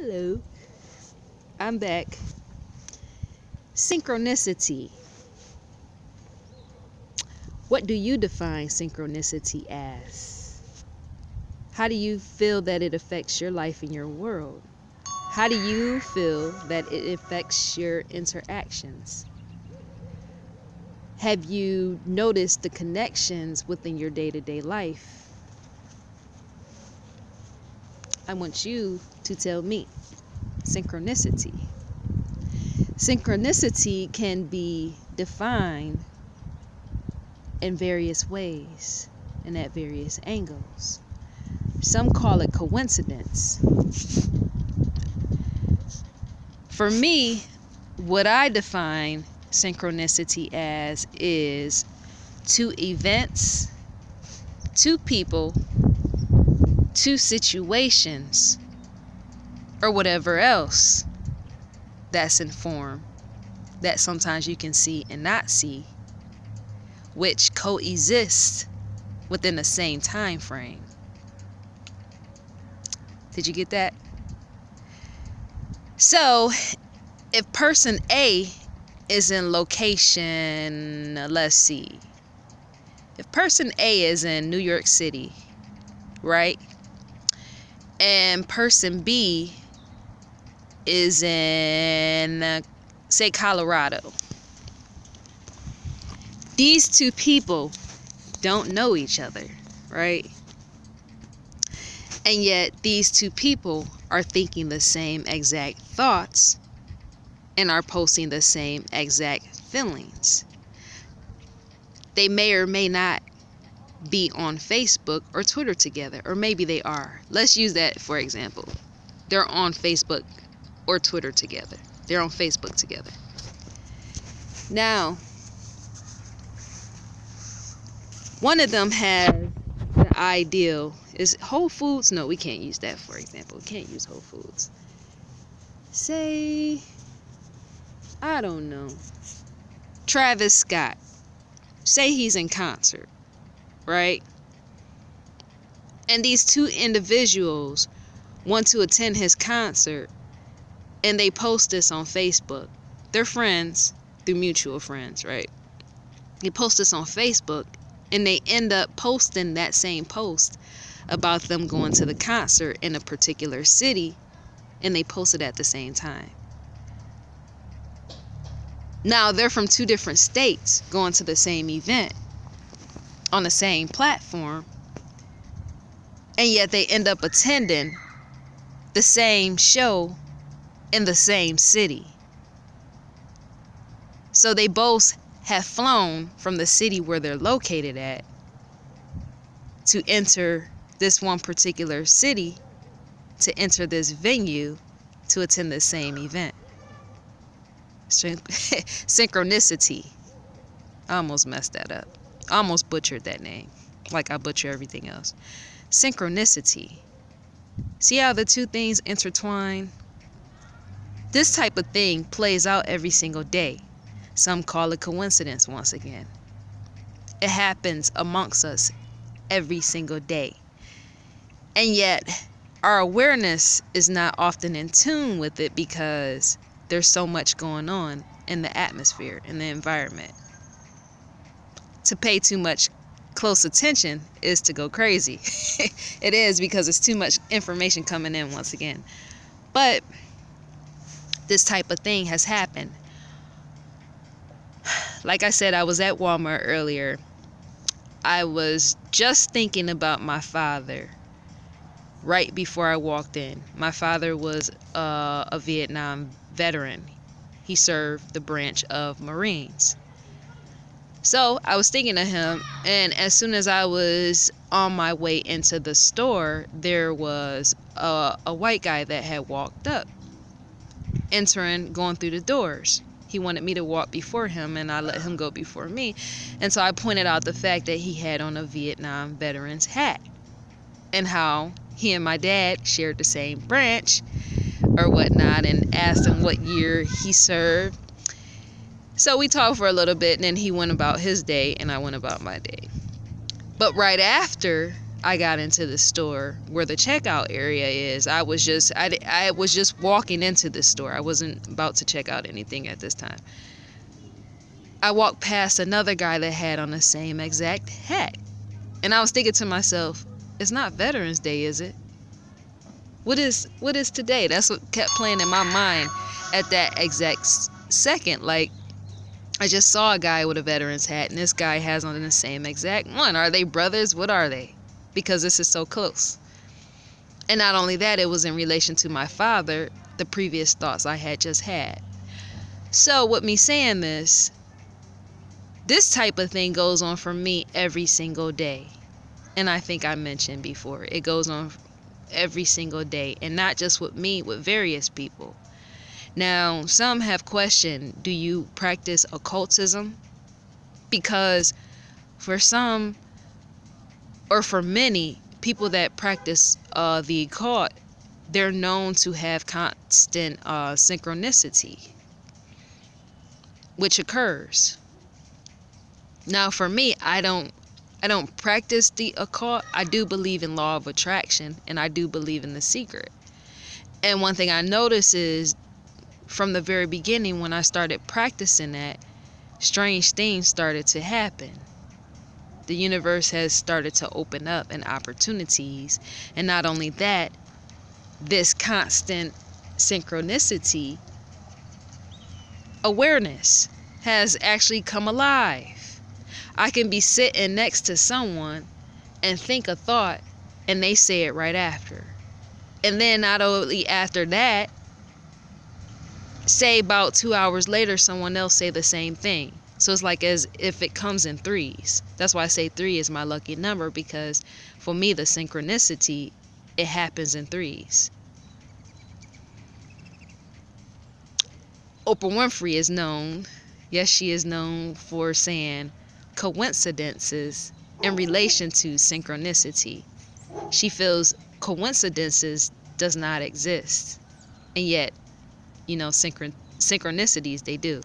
Hello, I'm back. Synchronicity. What do you define synchronicity as? How do you feel that it affects your life and your world? How do you feel that it affects your interactions? Have you noticed the connections within your day-to-day life? I want you to tell me. Synchronicity. Synchronicity can be defined in various ways and at various angles. Some call it coincidence. For me, what I define synchronicity as is two events, two people, two situations, or whatever else that's in form that sometimes you can see and not see, which coexist within the same time frame. Did you get that? So, if person A is in location, let's see. If person A is in New York City, right? And person B is in, say, Colorado. These two people don't know each other, right? And yet these two people are thinking the same exact thoughts and are posting the same exact feelings. They may or may not be on Facebook or Twitter together, or maybe they are. Let's use that for example. They're on Facebook or Twitter together. They're on Facebook together. Now, one of them has the ideal. Is Whole Foods? No, we can't use that for example. We can't use Whole Foods. Say, I don't know, Travis Scott. Say he's in concert, right? And these two individuals want to attend his concert, and they post this on Facebook. They're friends through mutual friends, right? They post this on Facebook, and they end up posting that same post about them going to the concert in a particular city, and they post it at the same time. Now, they're from two different states going to the same event on the same platform, and yet they end up attending the same show in the same city. So they both have flown from the city where they're located at to enter this one particular city, to enter this venue to attend the same event. Synchronicity. I almost messed that up. I almost butchered that name, like I butcher everything else. Synchronicity. See how the two things intertwine? This type of thing plays out every single day. Some call it coincidence once again. It happens amongst us every single day. And yet, our awareness is not often in tune with it because there's so much going on in the atmosphere, in the environment. To pay too much close attention is to go crazy. It is, because it's too much information coming in once again. But this type of thing has happened. Like I said, I was at Walmart earlier. I was just thinking about my father right before I walked in. My father was a Vietnam veteran. He served the branch of Marines. So I was thinking of him, and as soon as I was on my way into the store, there was a white guy that had walked up, entering, going through the doors. He wanted me to walk before him, and I let him go before me. And so I pointed out the fact that he had on a Vietnam veteran's hat, and how he and my dad shared the same branch or whatnot, and asked him what year he served. So we talked for a little bit, and then he went about his day and I went about my day. But right after I got into the store where the checkout area is. I was just walking into the store. I wasn't about to check out anything at this time. I walked past another guy that had on the same exact hat. And I was thinking to myself, it's not Veterans Day, is it? What is today? That's what kept playing in my mind at that exact second. Like, I just saw a guy with a veteran's hat, and this guy has on the same exact one. Are they brothers? What are they? Because this is so close. And not only that, it was in relation to my father, the previous thoughts I had just had. So with me saying this type of thing goes on for me every single day. And I think I mentioned before, it goes on every single day, and not just with me, with various people. Now, some have questioned, do you practice occultism? Because for some, or for many people that practice the occult, they're known to have constant synchronicity, which occurs. Now, for me, I don't practice the occult. I do believe in law of attraction, and I do believe in the secret. And one thing I notice is, from the very beginning, when I started practicing that, strange things started to happen. The universe has started to open up and opportunities. And not only that, this constant synchronicity awareness has actually come alive. I can be sitting next to someone and think a thought, and they say it right after. And then not only after that, say about 2 hours later, someone else say the same thing. So it's like as if it comes in threes. That's why I say 3 is my lucky number, because for me, the synchronicity, it happens in threes. Oprah Winfrey is known, yes, she is known for saying coincidences in relation to synchronicity. She feels coincidences does not exist, and yet, synchronicities, they do.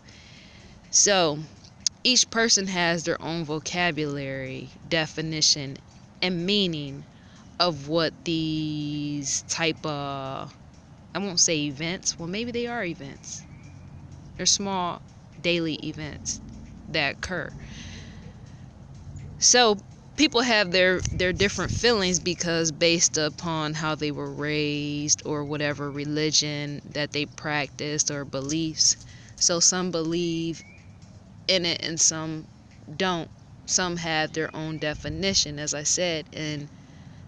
So each person has their own vocabulary, definition, and meaning of what these type of, I won't say events, well, maybe they are events. They're small daily events that occur. So people have their different feelings, because based upon how they were raised or whatever religion that they practiced or beliefs. So some believe in it and some don't. Some have their own definition, as I said, and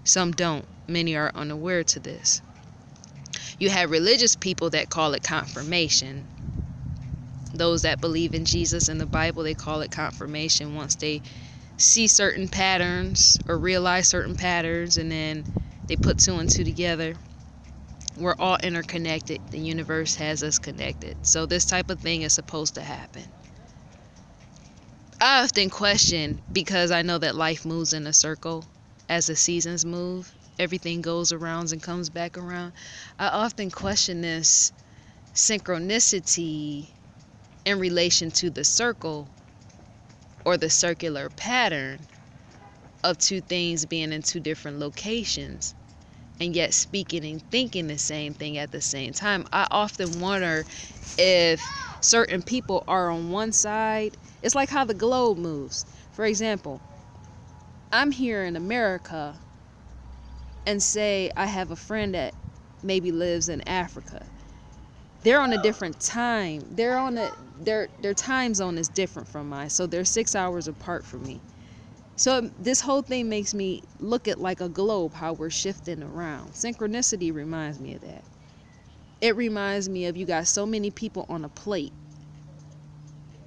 some don't. Many are unaware to this. You have religious people that call it confirmation. Those that believe in Jesus and the Bible, they call it confirmation once they see certain patterns or realize certain patterns, and then they put 2 and 2 together. We're all interconnected. The universe has us connected. So this type of thing is supposed to happen. I often question, because I know that life moves in a circle as the seasons move. Everything goes around and comes back around. I often question this synchronicity in relation to the circle, or the circular pattern of 2 things being in 2 different locations, and yet speaking and thinking the same thing at the same time. I often wonder if certain people are on one side. It's like how the globe moves. For example, I'm here in America, and say I have a friend that maybe lives in Africa. They're on a different time. Their time zone is different from mine, so they're 6 hours apart from me. So this whole thing makes me look at like a globe, how we're shifting around. Synchronicity reminds me of that. It reminds me of, you got so many people on a plate,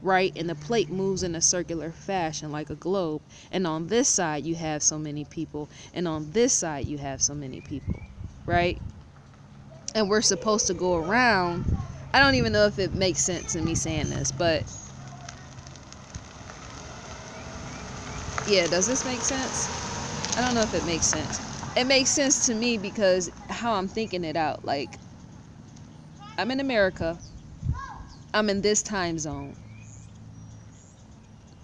right? And the plate moves in a circular fashion like a globe. And on this side you have so many people, and on this side you have so many people, right? And we're supposed to go around. I don't even know if it makes sense in me saying this, but yeah, does this make sense? I don't know if it makes sense. It makes sense to me because how I'm thinking it out. Like, I'm in America. I'm in this time zone.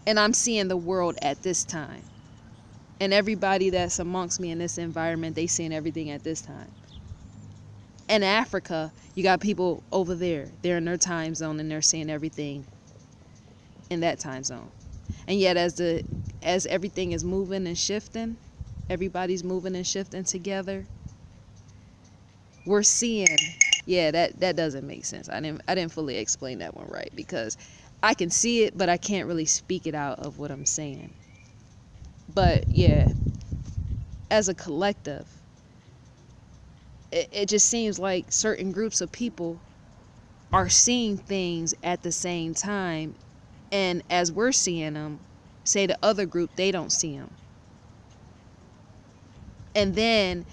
And I'm seeing the world at this time. And everybody that's amongst me in this environment, they seeing everything at this time. In Africa, you got people over there. They're in their time zone and they're seeing everything in that time zone. And yet as everything is moving and shifting, everybody's moving and shifting together, we're seeing, yeah, that doesn't make sense. I didn't fully explain that one right, because I can see it, but I can't really speak it out of what I'm saying. But yeah, as a collective, it just seems like certain groups of people are seeing things at the same time, and as we're seeing them, say the other group, they don't see them. And then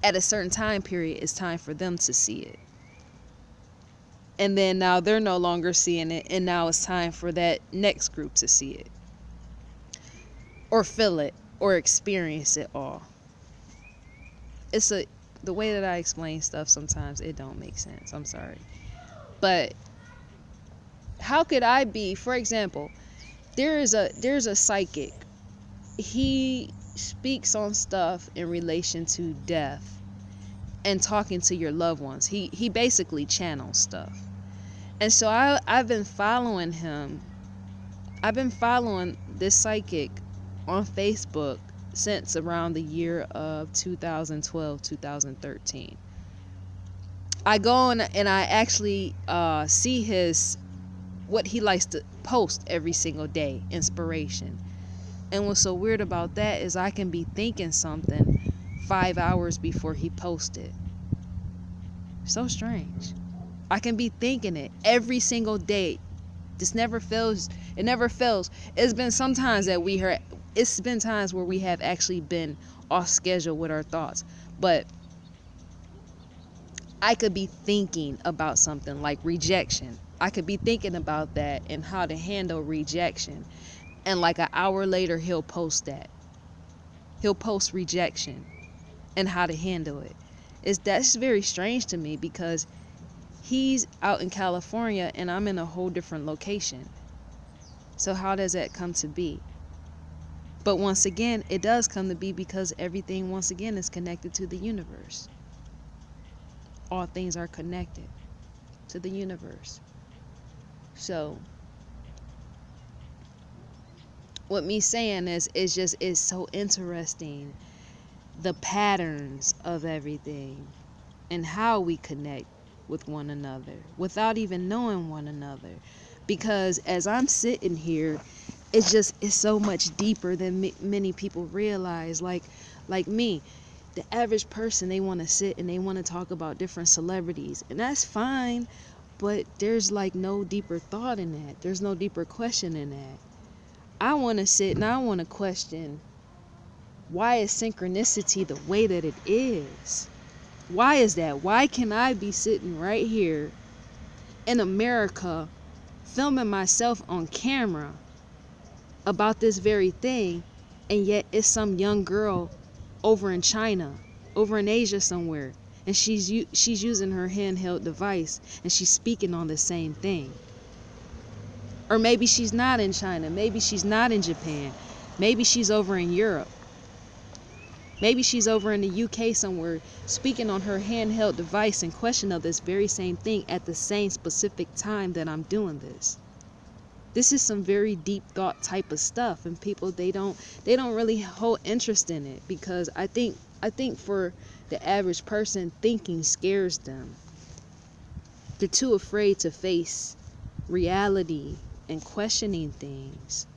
at a certain time period, it's time for them to see it. And then now they're no longer seeing it, and now it's time for that next group to see it, or feel it, or experience it all. The way that I explain stuff, sometimes it don't make sense. I'm sorry. But how could I be, for example, there's a psychic. He speaks on stuff in relation to death and talking to your loved ones. He basically channels stuff. And so I've been following him. I've been following this psychic on Facebook since around the year of 2012, 2013. I go on and I actually see what he likes to post every single day, inspiration. And what's so weird about that is I can be thinking something 5 hours before he posted. So strange. I can be thinking it every single day. This never fails. It never fails. It's been times where we have actually been off schedule with our thoughts. But I could be thinking about something like rejection. I could be thinking about that and how to handle rejection. And like an hour later, he'll post that. He'll post rejection and how to handle it. That's very strange to me, because he's out in California and I'm in a whole different location. So how does that come to be? But once again, it does come to be because everything, once again, is connected to the universe. All things are connected to the universe. So what me saying is, it's so interesting, the patterns of everything and how we connect with one another without even knowing one another. Because as I'm sitting here, it's so much deeper than many people realize. Like me, the average person, they want to sit and they want to talk about different celebrities, and that's fine, but there's like no deeper thought in that. There's no deeper question in that. I want to sit and I want to question, why is synchronicity the way that it is? Why is that? Why can I be sitting right here in America filming myself on camera about this very thing, and yet it's some young girl over in China, over in Asia somewhere, and she's using her handheld device and she's speaking on the same thing? Or maybe she's not in China, maybe she's not in Japan, maybe she's over in Europe, maybe she's over in the UK somewhere, speaking on her handheld device and question of this very same thing at the same specific time that I'm doing this. This is some very deep thought type of stuff, and people, they don't really hold interest in it, because I think for the average person, thinking scares them. They're too afraid to face reality and questioning things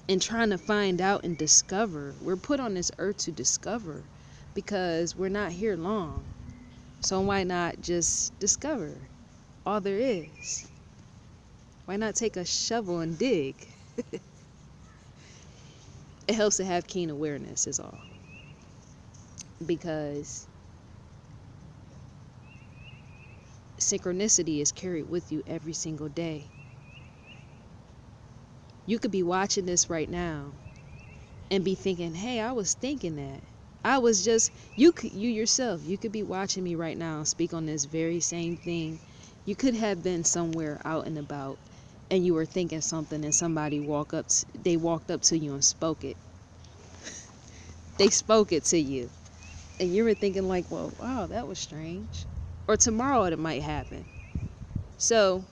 and trying to find out and discover. We're put on this earth to discover, because we're not here long. So why not just discover all there is? Why not take a shovel and dig? It helps to have keen awareness is all. Because synchronicity is carried with you every single day. You could be watching this right now and be thinking, hey, I was thinking that. I was just, you yourself, you could be watching me right now speak on this very same thing. You could have been somewhere out and about, and you were thinking something, and somebody walked up to you and spoke it. they spoke it to you. And you were thinking like, well, wow, that was strange. Or tomorrow it might happen. So,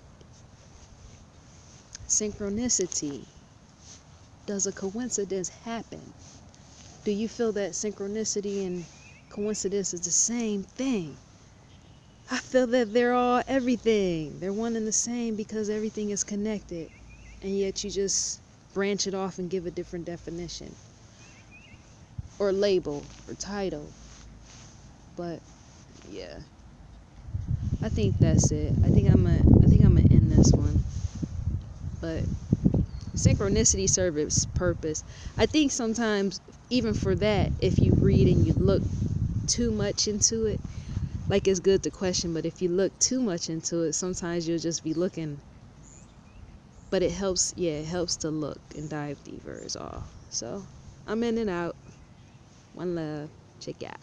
synchronicity. Does a coincidence happen? Do you feel that synchronicity and coincidence is the same thing? I feel that they're all everything. They're one and the same because everything is connected. And yet you just branch it off and give a different definition. Or label or title. But yeah. I think that's it. I think I'm gonna end this one. But synchronicity serves its purpose. I think sometimes even for that, if you read and you look too much into it, like it's good to question, but if you look too much into it, sometimes you'll just be looking. But it helps to look and dive deeper is all. So I'm in and out. One love. Check out.